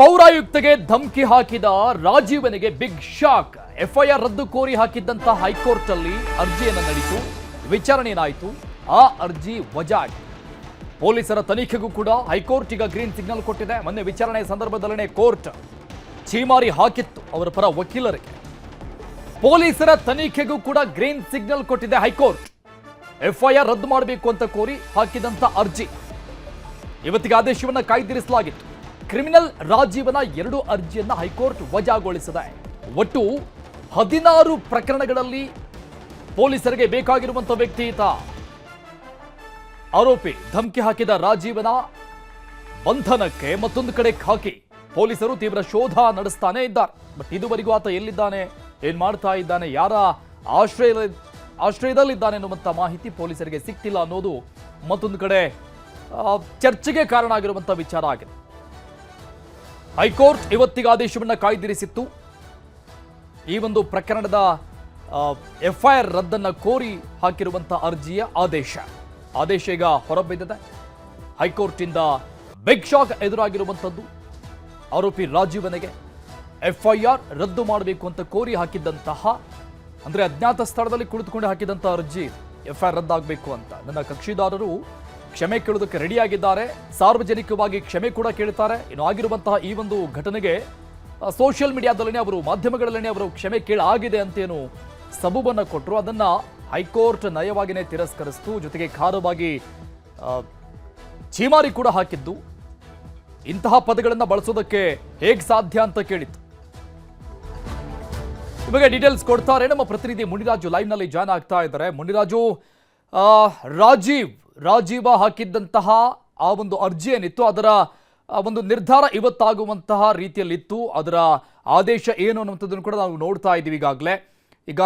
ಪೌರಾಯುಕ್ತಗೆ ಧಮಕಿ ಹಾಕಿದ ರಾಜೀವನಿಗೆ big shock. FIR ರದ್ದು ಕೋರಿ ಹಾಕಿದ್ದಂತ ಹೈಕೋರ್ಟ್ ಅಲ್ಲಿ ಅರ್ಜಿಯನ್ನು ನಡೆಯಿತು, ವಿಚಾರಣೆ ಏನಾಯಿತು, ಆ ಅರ್ಜಿ ವಜಾಗೆ. ಪೊಲೀಸರ ತನಿಖೆಗೂ ಕೂಡ ಹೈಕೋರ್ಟ್ ಈಗ ಗ್ರೀನ್ ಸಿಗ್ನಲ್ ಕೊಟ್ಟಿದೆ. ಮೊನ್ನೆ ವಿಚಾರಣೆ ಸಂದರ್ಭದಲ್ಲೇ ಕೋರ್ಟ್ ಛೀಮಾರಿ ಹಾಕಿತ್ತು ಅವರ ಪರ ವಕೀಲರಿಗೆ. ಪೊಲೀಸರ ತನಿಖೆಗೂ ಕೂಡ ಗ್ರೀನ್ ಸಿಗ್ನಲ್ ಕೊಟ್ಟಿದೆ ಹೈಕೋರ್ಟ್. ಎಫ್ಐಆರ್ ರದ್ದು ಮಾಡಬೇಕು ಅಂತ ಕೋರಿ ಹಾಕಿದಂತ ಅರ್ಜಿ ಇವತ್ತಿಗೆ ಆದೇಶವನ್ನು ಕಾಯ್ದಿರಿಸಲಾಗಿತ್ತು. ಕ್ರಿಮಿನಲ್ ರಾಜೀವನ 2 ಅರ್ಜಿಯನ್ನ ಹೈಕೋರ್ಟ್ ವಜಾಗೊಳಿಸಿದೆ. ಒಟ್ಟು 16 ಪ್ರಕರಣಗಳಲ್ಲಿ ಪೊಲೀಸರಿಗೆ ಬೇಕಾಗಿರುವಂತಹ ವ್ಯಕ್ತಿ ಈತ. ಆರೋಪಿ ಧಮಕಿ ಹಾಕಿದ ರಾಜೀವನ ಬಂಧನಕ್ಕೆ ಮತ್ತೊಂದು ಕಡೆ ಹಾಕಿ ಪೊಲೀಸರು ತೀವ್ರ ಶೋಧ ನಡೆಸ್ತಾನೆ ಇದ್ದಾರೆ. ಬಟ್ ಇದುವರೆಗೂ ಆತ ಎಲ್ಲಿದ್ದಾನೆ, ಏನ್ ಮಾಡ್ತಾ ಇದ್ದಾನೆ, ಯಾರ ಆಶ್ರಯದಲ್ಲಿದ್ದಾನೆ ಎನ್ನುವಂತ ಮಾಹಿತಿ ಪೊಲೀಸರಿಗೆ ಸಿಕ್ತಿಲ್ಲ ಅನ್ನೋದು ಮತ್ತೊಂದು ಕಡೆ ಚರ್ಚೆಗೆ ಕಾರಣ ಆಗಿರುವಂತಹ ವಿಚಾರ ಆಗಿದೆ. ಹೈಕೋರ್ಟ್ ಇವತ್ತಿಗೆ ಆದೇಶವನ್ನು ಕಾಯ್ದಿರಿಸಿತ್ತು. ಈ ಒಂದು ಪ್ರಕರಣದ ಎಫ್ಐಆರ್ ರದ್ದನ್ನು ಕೋರಿ ಹಾಕಿರುವಂತಹ ಅರ್ಜಿಯ ಆದೇಶ ಈಗ ಹೊರಬಿದ್ದಿದೆ. ಹೈಕೋರ್ಟ್ ಇಂದ ಬಿಗ್ ಶಾಕ್ ಎದುರಾಗಿರುವಂಥದ್ದು. ಆರೋಪಿ ರಾಜೀವನಿಗೆ ಎಫ್ಐಆರ್ ರದ್ದು ಮಾಡಬೇಕು ಅಂತ ಕೋರಿ ಹಾಕಿದ್ದಂತಹ, ಅಂದ್ರೆ ಅಜ್ಞಾತ ಸ್ಥಳದಲ್ಲಿ ಕುಳಿತುಕೊಂಡು ಹಾಕಿದಂತಹ ಅರ್ಜಿ ಎಫ್ಐಆರ್ ರದ್ದಾಗಬೇಕು ಅಂತ. ನನ್ನ ಕಕ್ಷಿದಾರರು ಕ್ಷಮೆ ಕೇಳೋದಕ್ಕೆ ರೆಡಿಯಾಗಿದ್ದಾರೆ, ಸಾರ್ವಜನಿಕವಾಗಿ ಕ್ಷಮೆ ಕೂಡ ಕೇಳ್ತಾರೆ. ಇನ್ನು ಆಗಿರುವಂತಹ ಈ ಒಂದು ಘಟನೆಗೆ ಸೋಷಿಯಲ್ ಮೀಡಿಯಾದಲ್ಲೇ ಅವರು, ಮಾಧ್ಯಮಗಳಲ್ಲೇ ಅವರು ಕ್ಷಮೆ ಕೇಳಾಗಿದೆ ಅಂತೇನು ಸಬೂಬನ್ನು ಕೊಟ್ಟರು. ಅದನ್ನ ಹೈಕೋರ್ಟ್ ನಯವಾಗಿಯೇ ತಿರಸ್ಕರಿಸಿತು. ಜೊತೆಗೆ ಖಾರವಾಗಿ ಛೀಮಾರಿ ಕೂಡ ಹಾಕಿದ್ದು. ಇಂತಹ ಪದಗಳನ್ನು ಬಳಸೋದಕ್ಕೆ ಹೇಗೆ ಸಾಧ್ಯ ಅಂತ ಕೇಳಿತ್ತು. ಇವಾಗ ಡೀಟೇಲ್ಸ್ ಕೊಡ್ತಾರೆ ನಮ್ಮ ಪ್ರತಿನಿಧಿ ಮುನಿರಾಜು ಲೈವ್ ನಲ್ಲಿ ಜಾಯ್ನ್ ಆಗ್ತಾ ಇದ್ದಾರೆ. ಮುನಿರಾಜು, ರಾಜೀವ ಹಾಕಿದ್ದಂತಹ ಆ ಒಂದು ಅರ್ಜಿ ಏನಿತ್ತು, ಅದರ ಒಂದು ನಿರ್ಧಾರ ಇವತ್ತಾಗುವಂತಹ ರೀತಿಯಲ್ಲಿತ್ತು. ಅದರ ಆದೇಶ ಏನು ಅನ್ನುವಂಥದ್ದನ್ನು ಕೂಡ ನಾವು ನೋಡ್ತಾ ಇದ್ದೀವಿ ಈಗಾಗಲೇ. ಈಗ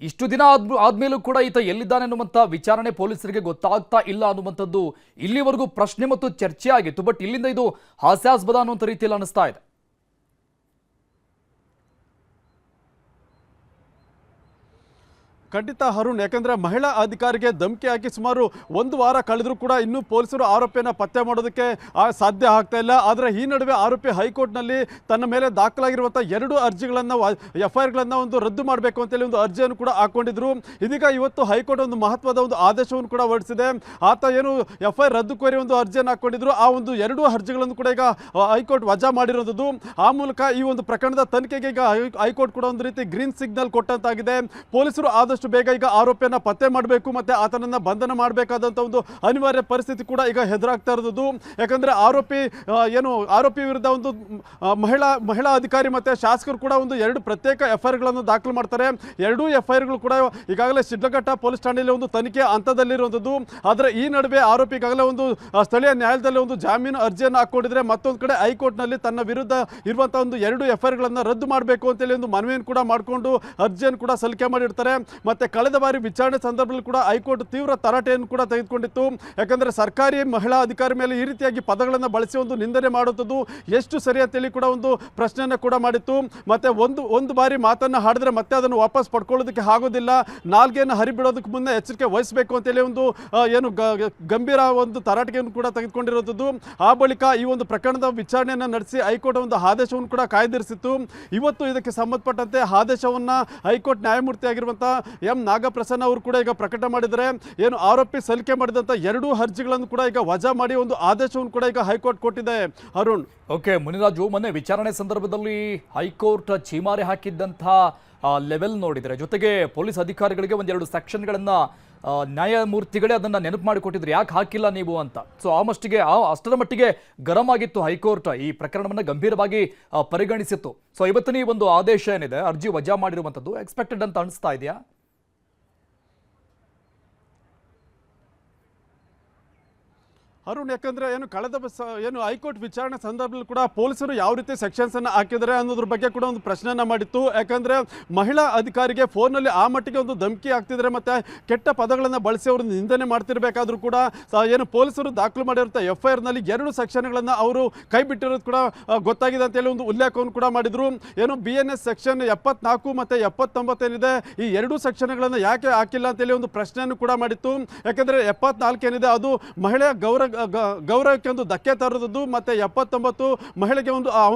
ಇಷ್ಟು ದಿನ ಆದ್ಮೇಲೂ ಕೂಡ ಈತ ಎಲ್ಲಿದ್ದಾನೆ ಅನ್ನುವಂಥ ವಿಚಾರಣೆ ಪೊಲೀಸರಿಗೆ ಗೊತ್ತಾಗ್ತಾ ಇಲ್ಲ ಅನ್ನುವಂಥದ್ದು ಇಲ್ಲಿವರೆಗೂ ಪ್ರಶ್ನೆ ಮತ್ತು ಚರ್ಚೆ ಆಗಿತ್ತು. ಬಟ್ ಇಲ್ಲಿಂದ ಇದು ಹಾಸ್ಯಾಸ್ಪದ ಅನ್ನುವಂಥ ರೀತಿಯಲ್ಲಿ ಅನಿಸ್ತಾ ಇದೆ. ಖಂಡಿತ ಅರುಣ್, ಯಾಕಂದರೆ ಮಹಿಳಾ ಅಧಿಕಾರಿಗೆ ಧಮಕಿ ಹಾಕಿ ಸುಮಾರು 1 ವಾರ ಕಳೆದರೂ ಕೂಡ ಇನ್ನೂ ಪೊಲೀಸರು ಆರೋಪಿಯನ್ನು ಪತ್ತೆ ಮಾಡೋದಕ್ಕೆ ಸಾಧ್ಯ ಆಗ್ತಾ ಇಲ್ಲ. ಆದರೆ ಈ ನಡುವೆ ಆರೋಪಿ ಹೈಕೋರ್ಟ್ನಲ್ಲಿ ತನ್ನ ಮೇಲೆ ದಾಖಲಾಗಿರುವಂಥ 2 ಅರ್ಜಿಗಳನ್ನು, ಎಫ್ಐಆರ್ಗಳನ್ನು ಒಂದು ರದ್ದು ಮಾಡಬೇಕು ಅಂತೇಳಿ ಒಂದು ಅರ್ಜಿಯನ್ನು ಕೂಡ ಹಾಕ್ಕೊಂಡಿದ್ರು. ಇದೀಗ ಇವತ್ತು ಹೈಕೋರ್ಟ್ ಒಂದು ಮಹತ್ವದ ಒಂದು ಆದೇಶವನ್ನು ಕೂಡ ಹೊರಡಿಸಿದೆ. ಆತ ಏನು ಎಫ್ಐಆರ್ ರದ್ದು ಕೋರಿ ಒಂದು ಅರ್ಜಿಯನ್ನು ಹಾಕ್ಕೊಂಡಿದ್ರು, ಆ ಒಂದು 2 ಅರ್ಜಿಗಳನ್ನು ಕೂಡ ಈಗ ಹೈಕೋರ್ಟ್ ವಜಾ ಮಾಡಿರೋದು. ಆ ಮೂಲಕ ಈ ಒಂದು ಪ್ರಕರಣದ ತನಿಖೆಗೆ ಈಗ ಹೈಕೋರ್ಟ್ ಕೂಡ ಒಂದು ರೀತಿ ಗ್ರೀನ್ ಸಿಗ್ನಲ್ ಕೊಟ್ಟಂತಾಗಿದೆ. ಪೊಲೀಸರು ಆದಷ್ಟು ಬೇಗ ಈಗ ಆರೋಪಿಯನ್ನ ಪತ್ತೆ ಮಾಡಬೇಕು ಮತ್ತೆ ಆತನನ್ನ ಬಂಧನ ಮಾಡಬೇಕಾದಂತ ಒಂದು ಅನಿವಾರ್ಯ ಪರಿಸ್ಥಿತಿ ಕೂಡ ಈಗ ಎದುರಾಗ್ತಾ ಇರೋದು. ಯಾಕಂದ್ರೆ ಆರೋಪಿ ವಿರುದ್ಧ ಒಂದು ಮಹಿಳಾ ಅಧಿಕಾರಿ ಮತ್ತೆ ಶಾಸಕರು ಕೂಡ ಒಂದು 2 ಪ್ರತ್ಯೇಕ ಎಫ್ಐಆರ್ಗಳನ್ನು ದಾಖಲು ಮಾಡ್ತಾರೆ. 2 ಎಫ್ಐಆರ್ಗಳು ಕೂಡ ಈಗಾಗಲೇ ಶಿಡ್ಲಘಟ್ಟ ಪೊಲೀಸ್ ಠಾಣೆಯಲ್ಲಿ ಒಂದು ತನಿಖೆ ಹಂತದಲ್ಲಿರುವಂಥದ್ದು. ಆದರೆ ಈ ನಡುವೆ ಆರೋಪಿ ಈಗಾಗಲೇ ಒಂದು ಸ್ಥಳೀಯ ನ್ಯಾಯಾಲಯದಲ್ಲಿ ಒಂದು ಜಾಮೀನು ಅರ್ಜಿಯನ್ನು ಹಾಕೊಂಡಿದ್ರೆ, ಮತ್ತೊಂದು ಕಡೆ ಹೈಕೋರ್ಟ್ನಲ್ಲಿ ತನ್ನ ವಿರುದ್ಧ ಇರುವಂತಹ ಒಂದು 2 ಎಫ್ಐಆರ್ಗಳನ್ನು ರದ್ದು ಮಾಡಬೇಕು ಅಂತೇಳಿ ಒಂದು ಮನವಿಯನ್ನು ಕೂಡ ಮಾಡಿಕೊಂಡು ಅರ್ಜಿಯನ್ನು ಕೂಡ ಸಲ್ಲಿಕೆ ಮಾಡಿರ್ತಾರೆ. ಮತ್ತೆ ಕಳೆದ ಬಾರಿ ವಿಚಾರಣೆ ಸಂದರ್ಭದಲ್ಲಿ ಕೂಡ ಹೈಕೋರ್ಟ್ ತೀವ್ರ ತರಾಟೆಯನ್ನು ಕೂಡ ತೆಗೆದುಕೊಂಡಿತ್ತು. ಯಾಕಂದ್ರೆ ಸರ್ಕಾರಿ ಮಹಿಳಾ ಅಧಿಕಾರಿ ಮೇಲೆ ಈ ರೀತಿಯಾಗಿ ಪದಗಳನ್ನು ಬಳಸಿ ಒಂದು ನಿಂದನೆ ಮಾಡುವಂಥದ್ದು ಎಷ್ಟು ಸರಿ ಅಂತೇಳಿ ಕೂಡ ಒಂದು ಪ್ರಶ್ನೆಯನ್ನು ಕೂಡ ಮಾಡಿತ್ತು. ಮತ್ತೆ ಒಂದು ಬಾರಿ ಮಾತನ್ನು ಹಾಡಿದ್ರೆ ಮತ್ತೆ ಅದನ್ನು ವಾಪಸ್ ಪಡ್ಕೊಳ್ಳೋದಕ್ಕೆ ಆಗೋದಿಲ್ಲ, ನಾಲ್ಗೆಯನ್ನು ಹರಿಬಿಡೋದಕ್ಕೆ ಮುನ್ನ ಎಚ್ಚರಿಕೆ ವಹಿಸಬೇಕು ಅಂತೇಳಿ ಒಂದು ಗಂಭೀರ ಒಂದು ತರಾಟೆಯನ್ನು ಕೂಡ ತೆಗೆದುಕೊಂಡಿರುವಂಥದ್ದು. ಆ ಬಳಿಕ ಈ ಒಂದು ಪ್ರಕರಣದ ವಿಚಾರಣೆಯನ್ನು ನಡೆಸಿ ಹೈಕೋರ್ಟ್ ಒಂದು ಆದೇಶವನ್ನು ಕೂಡ ಕಾಯ್ದಿರಿಸಿತ್ತು. ಇವತ್ತು ಇದಕ್ಕೆ ಸಂಬಂಧಪಟ್ಟಂತೆ ಆದೇಶವನ್ನು ಹೈಕೋರ್ಟ್ ನ್ಯಾಯಮೂರ್ತಿ ಆಗಿರುವಂತಹ ಎಂ ನಾಗಪ್ರಸನ್ನ ಅವರು ಕೂಡ ಈಗ ಪ್ರಕಟ ಮಾಡಿದರೆ, ಏನು ಆರೋಪಿ ಸಲ್ಲಿಕೆ ಮಾಡಿದಂಥ 2 ಅರ್ಜಿಗಳನ್ನು ಕೂಡ ಈಗ ವಜಾ ಮಾಡಿ ಒಂದು ಆದೇಶವನ್ನು ಕೂಡ ಈಗ ಹೈಕೋರ್ಟ್ ಕೊಟ್ಟಿದೆ. ಅರುಣ್, ಓಕೆ ಮುನಿರಾಜು, ಮೊನ್ನೆ ವಿಚಾರಣೆ ಸಂದರ್ಭದಲ್ಲಿ ಹೈಕೋರ್ಟ್ ಛೀಮಾರಿ ಹಾಕಿದ್ದಂಥ ಲೆವೆಲ್ ನೋಡಿದರೆ, ಜೊತೆಗೆ ಪೊಲೀಸ್ ಅಧಿಕಾರಿಗಳಿಗೆ 1-2 ಸೆಕ್ಷನ್ಗಳನ್ನ ನ್ಯಾಯಮೂರ್ತಿಗಳೇ ಅದನ್ನ ನೆನಪು ಮಾಡಿಕೊಟ್ಟಿದ್ರು, ಯಾಕೆ ಹಾಕಿಲ್ಲ ನೀವು ಅಂತ. ಸೊ ಅಷ್ಟರ ಮಟ್ಟಿಗೆ ಗರಂ ಆಗಿತ್ತು ಹೈಕೋರ್ಟ್. ಈ ಪ್ರಕರಣವನ್ನು ಗಂಭೀರವಾಗಿ ಪರಿಗಣಿಸಿತ್ತು. ಸೊ ಇವತ್ತಿನ ಈ ಒಂದು ಆದೇಶ ಏನಿದೆ, ಅರ್ಜಿ ವಜಾ ಮಾಡಿರುವಂಥದ್ದು ಎಕ್ಸ್ಪೆಕ್ಟೆಡ್ ಅಂತ ಅನಿಸ್ತಾ ಇದೆಯಾ? ಅರುಣ್, ಯಾಕಂದ್ರೆ ಕಳೆದ ಹೈಕೋರ್ಟ್ ವಿಚಾರಣೆ ಸಂದರ್ಭದಲ್ಲಿ ಕೂಡ ಪೊಲೀಸರು ಯಾವ ರೀತಿ ಸೆಕ್ಷನ್ಸ್ ಅನ್ನು ಹಾಕಿದರೆ ಅನ್ನೋದ್ರ ಬಗ್ಗೆ ಕೂಡ ಒಂದು ಪ್ರಶ್ನೆಯನ್ನ ಮಾಡಿತ್ತು. ಯಾಕಂದ್ರೆ ಮಹಿಳಾ ಅಧಿಕಾರಿಗೆ ಫೋನ್ನಲ್ಲಿ ಆ ಮಟ್ಟಿಗೆ ಒಂದು ಧಮಕಿ ಆಗ್ತಿದ್ರೆ ಮತ್ತೆ ಕೆಟ್ಟ ಪದಗಳನ್ನು ಬಳಸಿ ಅವರು ನಿಂದನೆ ಮಾಡ್ತಿರ್ಬೇಕಾದ್ರೂ ಕೂಡ ಪೊಲೀಸರು ದಾಖಲು ಮಾಡಿರುವಂಥ ಎಫ್ಐಆರ್ನಲ್ಲಿ 2 ಸೆಕ್ಷನ್ಗಳನ್ನು ಅವರು ಕೈ ಬಿಟ್ಟಿರೋದು ಕೂಡ ಗೊತ್ತಾಗಿದೆ ಅಂತೇಳಿ ಒಂದು ಉಲ್ಲೇಖವನ್ನು ಕೂಡ ಮಾಡಿದ್ರು. BNS ಸೆಕ್ಷನ್ 74 ಮತ್ತು 79 ಏನಿದೆ, ಈ 2 ಸೆಕ್ಷನ್ಗಳನ್ನು ಯಾಕೆ ಹಾಕಿಲ್ಲ ಅಂತೇಳಿ ಒಂದು ಪ್ರಶ್ನೆಯನ್ನು ಕೂಡ ಮಾಡಿತ್ತು. ಯಾಕಂದ್ರೆ 74 ಏನಿದೆ ಅದು ಮಹಿಳೆಯ ಗೌರವಕ್ಕೆ ಒಂದು ಧಕ್ಕೆ ತರೋದು ಮತ್ತು 79 ಮಹಿಳೆಗೆ ಒಂದು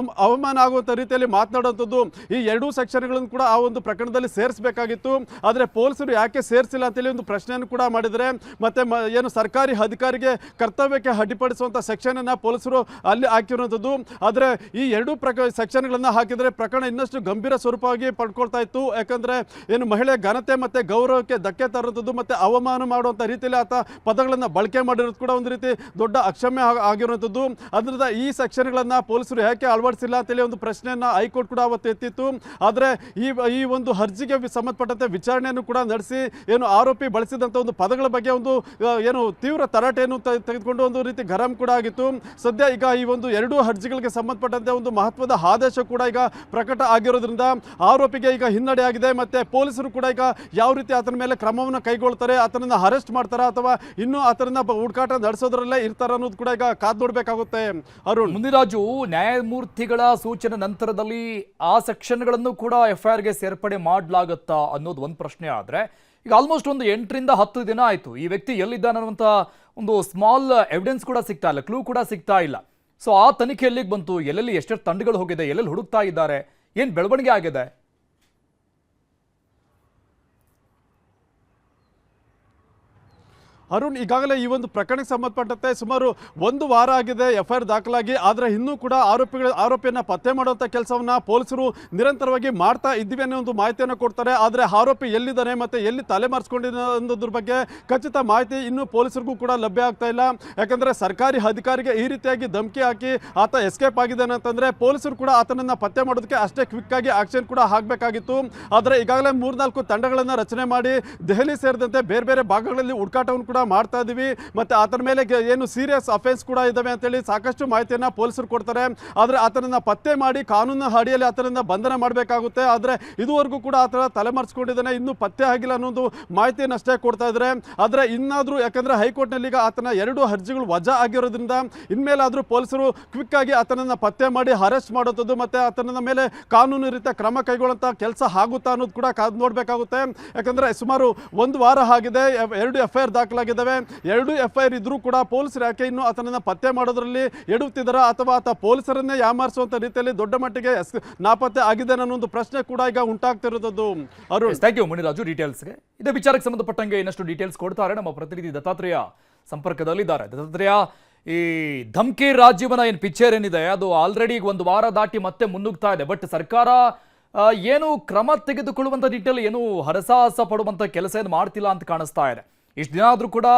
ಅವಮಾನ ಆಗುವಂಥ ರೀತಿಯಲ್ಲಿ ಮಾತನಾಡುವಂಥದ್ದು, ಈ ಎರಡೂ ಸೆಕ್ಷನ್ಗಳನ್ನು ಕೂಡ ಆ ಒಂದು ಪ್ರಕರಣದಲ್ಲಿ ಸೇರಿಸಬೇಕಾಗಿತ್ತು. ಆದರೆ ಪೊಲೀಸರು ಯಾಕೆ ಸೇರಿಸಿಲ್ಲ ಅಂತೇಳಿ ಒಂದು ಪ್ರಶ್ನೆಯನ್ನು ಕೂಡ ಮಾಡಿದರೆ, ಮತ್ತು ಏನು ಸರ್ಕಾರಿ ಅಧಿಕಾರಿಗೆ ಕರ್ತವ್ಯಕ್ಕೆ ಅಡ್ಡಿಪಡಿಸುವಂಥ ಸೆಕ್ಷನನ್ನು ಪೊಲೀಸರು ಅಲ್ಲಿ ಹಾಕಿರುವಂಥದ್ದು. ಆದರೆ ಈ ಎರಡೂ ಸೆಕ್ಷನ್ಗಳನ್ನು ಹಾಕಿದರೆ ಪ್ರಕರಣ ಇನ್ನಷ್ಟು ಗಂಭೀರ ಸ್ವರೂಪವಾಗಿ ಪಡ್ಕೊಳ್ತಾ ಇತ್ತು. ಯಾಕಂದರೆ ಏನು ಮಹಿಳೆಯ ಘನತೆ ಮತ್ತು ಗೌರವಕ್ಕೆ ಧಕ್ಕೆ ತರುವಂಥದ್ದು ಮತ್ತು ಅವಮಾನ ಮಾಡುವಂಥ ರೀತಿಯಲ್ಲಿ ಆತ ಪದಗಳನ್ನು ಬಳಕೆ ಮಾಡಿರೋದು ಕೂಡ ಒಂದು ರೀತಿ ದೊಡ್ಡ ಅಕ್ಷಮ್ಯ ಆಗಿರುವಂಥದ್ದು. ಅದರಿಂದ ಈ ಸೆಕ್ಷನ್ಗಳನ್ನು ಪೊಲೀಸರು ಯಾಕೆ ಅಳವಡಿಸಿಲ್ಲ ಅಂತೇಳಿ ಒಂದು ಪ್ರಶ್ನೆಯನ್ನು ಹೈಕೋರ್ಟ್ ಕೂಡ ಅವತ್ತು ಎತ್ತಿತ್ತು. ಆದರೆ ಈ ಒಂದು ಅರ್ಜಿಗೆ ಸಂಬಂಧಪಟ್ಟಂತೆ ವಿಚಾರಣೆಯನ್ನು ಕೂಡ ನಡೆಸಿ ಏನು ಆರೋಪಿ ಬಳಸಿದಂಥ ಒಂದು ಪದಗಳ ಬಗ್ಗೆ ಒಂದು ಏನು ತೀವ್ರ ತರಾಟೆಯನ್ನು ತೆಗೆದುಕೊಂಡು ಒಂದು ರೀತಿ ಗರಂ ಕೂಡ ಆಗಿತ್ತು. ಸದ್ಯ ಈಗ ಈ ಒಂದು ಎರಡೂ ಅರ್ಜಿಗಳಿಗೆ ಸಂಬಂಧಪಟ್ಟಂತೆ ಒಂದು ಮಹತ್ವದ ಆದೇಶ ಕೂಡ ಈಗ ಪ್ರಕಟ ಆಗಿರೋದ್ರಿಂದ ಆರೋಪಿಗೆ ಈಗ ಹಿನ್ನಡೆ ಆಗಿದೆ. ಮತ್ತು ಪೊಲೀಸರು ಕೂಡ ಈಗ ಯಾವ ರೀತಿ ಆತನ ಮೇಲೆ ಕ್ರಮವನ್ನು ಕೈಗೊಳ್ತಾರೆ, ಆತನನ್ನು ಅರೆಸ್ಟ್ ಮಾಡ್ತಾರಾ ಅಥವಾ ಇನ್ನೂ ಆತನನ್ನ ಹುಡುಕಾಟ ನಡೆಸೋದ್ರಲ್ಲೇ ಇರ್ತಾರ ಅನ್ನೋದು ಕೂಡ ಈಗ ಕಾದು ನೋಡಬೇಕಾಗುತ್ತೆ. ಅರುಣ್, ಮುನಿರಾಜು, ನ್ಯಾಯಮೂರ್ತಿಗಳ ಸೂಚನೆ ನಂತರದಲ್ಲಿ ಆ ಸೆಕ್ಷನ್ಗಳನ್ನು ಕೂಡ FIRಗೆ ಸೇರ್ಪಡೆ ಮಾಡಲಾಗುತ್ತಾ ಅನ್ನೋದು ಒಂದು ಪ್ರಶ್ನೆ. ಆದರೆ ಈಗ ಆಲ್ಮೋಸ್ಟ್ ಒಂದು 8 ರಿಂದ 10 ದಿನ ಆಯಿತು, ಈ ವ್ಯಕ್ತಿ ಎಲ್ಲಿದ್ದಾನೆ ಅನ್ನುವಂಥ ಒಂದು ಸ್ಮಾಲ್ ಎವಿಡೆನ್ಸ್ ಕೂಡ ಸಿಗ್ತಾ ಇಲ್ಲ, ಕ್ಲೂ ಕೂಡ ಸಿಗ್ತಾ ಇಲ್ಲ. ಸೊ ಆ ತನಿಖೆ ಎಲ್ಲಿಗೆ ಬಂತು, ಎಲ್ಲೆಲ್ಲಿ ಎಷ್ಟೆಷ್ಟು ತಂಡಗಳು ಹೋಗಿದೆ, ಎಲ್ಲೆಲ್ಲಿ ಹುಡುಕ್ತಾ ಇದ್ದಾರೆ, ಏನು ಬೆಳವಣಿಗೆ ಆಗಿದೆ? ಅರುಣ್, ಈಗಾಗಲೇ ಈ ಒಂದು ಪ್ರಕರಣಕ್ಕೆ ಸಂಬಂಧಪಟ್ಟಂತೆ ಸುಮಾರು 1 ವಾರ ಆಗಿದೆ FIR ದಾಖಲಾಗಿ. ಆದರೆ ಇನ್ನೂ ಕೂಡ ಆರೋಪಿಯನ್ನು ಪತ್ತೆ ಮಾಡುವಂಥ ಕೆಲಸವನ್ನು ಪೊಲೀಸರು ನಿರಂತರವಾಗಿ ಮಾಡ್ತಾ ಇದ್ದೀವಿ ಅನ್ನೋ ಒಂದು ಮಾಹಿತಿಯನ್ನು ಕೊಡ್ತಾರೆ. ಆದರೆ ಆರೋಪಿ ಎಲ್ಲಿದ್ದಾನೆ ಮತ್ತು ಎಲ್ಲಿ ತಲೆಮರೆಸ್ಕೊಂಡಿದ್ದಾನೆ ಅನ್ನೋದ್ರ ಬಗ್ಗೆ ಖಚಿತ ಮಾಹಿತಿ ಇನ್ನೂ ಪೊಲೀಸರಿಗೂ ಕೂಡ ಲಭ್ಯ ಆಗ್ತಾ ಇಲ್ಲ. ಯಾಕಂದರೆ ಸರ್ಕಾರಿ ಅಧಿಕಾರಿಗೆ ಈ ರೀತಿಯಾಗಿ ಧಮಕಿ ಹಾಕಿ ಆತ ಎಸ್ಕೇಪ್ ಆಗಿದ್ದಾನೆ ಅಂತಂದರೆ ಪೊಲೀಸರು ಕೂಡ ಆತನನ್ನು ಪತ್ತೆ ಮಾಡೋದಕ್ಕೆ ಅಷ್ಟೇ ಕ್ವಿಕ್ಕಾಗಿ ಆಕ್ಷನ್ ಕೂಡ ಆಗಬೇಕಾಗಿತ್ತು. ಆದರೆ ಈಗಾಗಲೇ 3-4 ತಂಡಗಳನ್ನು ರಚನೆ ಮಾಡಿ ದೆಹಲಿ ಸೇರಿದಂತೆ ಬೇರೆ ಬೇರೆ ಭಾಗಗಳಲ್ಲಿ ಹುಡುಕಾಟವನ್ನು ಮಾಡ್ತಾ ಇದೀವಿ. ಮತ್ತೆ ಆತನ ಮೇಲೆ ಏನು ಸೀರಿಯಸ್ ಅಫೆನ್ಸ್ ಕೂಡ ಇದಾವೆ ಅಂತೇಳಿ ಸಾಕಷ್ಟು ಮಾಹಿತಿಯನ್ನ ಪೊಲೀಸರು ಕೊಡ್ತಾರೆ. ಆದರೆ ಆತನನ್ನ ಪತ್ತೆ ಮಾಡಿ ಕಾನೂನಿನ ಅಡಿಯಲ್ಲಿ ಆತನನ್ನ ಬಂಧನ ಮಾಡಬೇಕಾಗುತ್ತೆ. ಆದರೆ ಇದುವರೆಗೂ ಕೂಡ ಆತನ ತಲೆಮರೆಸ್ಕೊಂಡಿದ್ದಾನೆ, ಇನ್ನೂ ಪತ್ತೆ ಆಗಿಲ್ಲ ಅನ್ನೋದು ಮಾಹಿತಿಯನ್ನು ಅಷ್ಟೇ ಕೊಡ್ತಾ ಇದ್ದಾರೆ. ಆದರೆ ಇನ್ನಾದರೂ ಯಾಕಂದ್ರೆ ಹೈಕೋರ್ಟ್ನಲ್ಲಿ ಈಗ ಆತನ 2 ಅರ್ಜಿಗಳು ವಜಾ ಆಗಿರೋದ್ರಿಂದ ಇನ್ಮೇಲಾದರೂ ಪೊಲೀಸರು ಕ್ವಿಕ್ ಆಗಿ ಆತನನ್ನ ಪತ್ತೆ ಮಾಡಿ ಅರೆಸ್ಟ್ ಮಾಡೋದು ಮತ್ತೆ ಆತನ ಮೇಲೆ ಕಾನೂನು ರೀತಿಯ ಕ್ರಮ ಕೈಗೊಳ್ಳುವಂತ ಕೆಲಸ ಆಗುತ್ತಾ ಅನ್ನೋದು ಕೂಡ ಕಾದು ನೋಡಬೇಕಾಗುತ್ತೆ. ಯಾಕಂದ್ರೆ ಸುಮಾರು 1 ವಾರ ಆಗಿದೆ, 2 FIR ದಾಖಲಾಗಿದ್ದಾವೆ. 2 FIR ಇದ್ರೂ ಕೂಡ ಪೊಲೀಸರು ಯಾಕೆ ಇನ್ನು ಆತನನ್ನ ಪತ್ತೆ ಮಾಡೋದ್ರಲ್ಲಿ ಎಡುತ್ತಿದ್ದಾರಾ ಅಥವಾ ಆತ ಪೊಲೀಸರನ್ನೇ ಯಾಮಾರಿಸುವಂತ ರೀತಿಯಲ್ಲಿ ದೊಡ್ಡ ಮಟ್ಟಿಗೆ ನಾಪತ್ತೆ ಆಗಿದೆ ಅನ್ನೋ ಒಂದು ಪ್ರಶ್ನೆ ಕೂಡ ಈಗ ಉಂಟಾಗ್ತಿರೋದು. ಅರುಣ್, ಥ್ಯಾಂಕ್ ಯು ಮುನಿರಾಜು ಡೀಟೇಲ್ಸ್ಗೆ. ಇದೇ ವಿಚಾರಕ್ಕೆ ಸಂಬಂಧಪಟ್ಟಂಗೆ ಇನ್ನಷ್ಟು ಡೀಟೇಲ್ಸ್ ಕೊಡ್ತಾರೆ ನಮ್ಮ ಪ್ರತಿನಿಧಿ ದತ್ತಾತ್ರೇಯ ಸಂಪರ್ಕದಲ್ಲಿದ್ದಾರೆ. ದತ್ತಾತ್ರೇಯ, ಈ ಧಮ್ಕಿ ರಾಜ್ಯವನ್ನ ಏನು ಪಿಕ್ಚರ್ ಏನಿದೆ ಅದು ಆಲ್ರೆಡಿ 1 ವಾರ ದಾಟಿ ಮತ್ತೆ ಮುನ್ನುಗ್ತಾ ಇದೆ. ಬಟ್ ಸರ್ಕಾರ ಏನು ಕ್ರಮ ತೆಗೆದುಕೊಳ್ಳುವಂಥ ನಿಟ್ಟಿನಲ್ಲಿ ಏನು ಹರಸಾಹಸ ಪಡುವಂಥ ಕೆಲಸ ಏನು ಮಾಡ್ತಿಲ್ಲ ಅಂತ ಕಾಣಿಸ್ತಾ ಇದೆ. ಇಷ್ಟು ದಿನ ಆದರೂ ಕೂಡ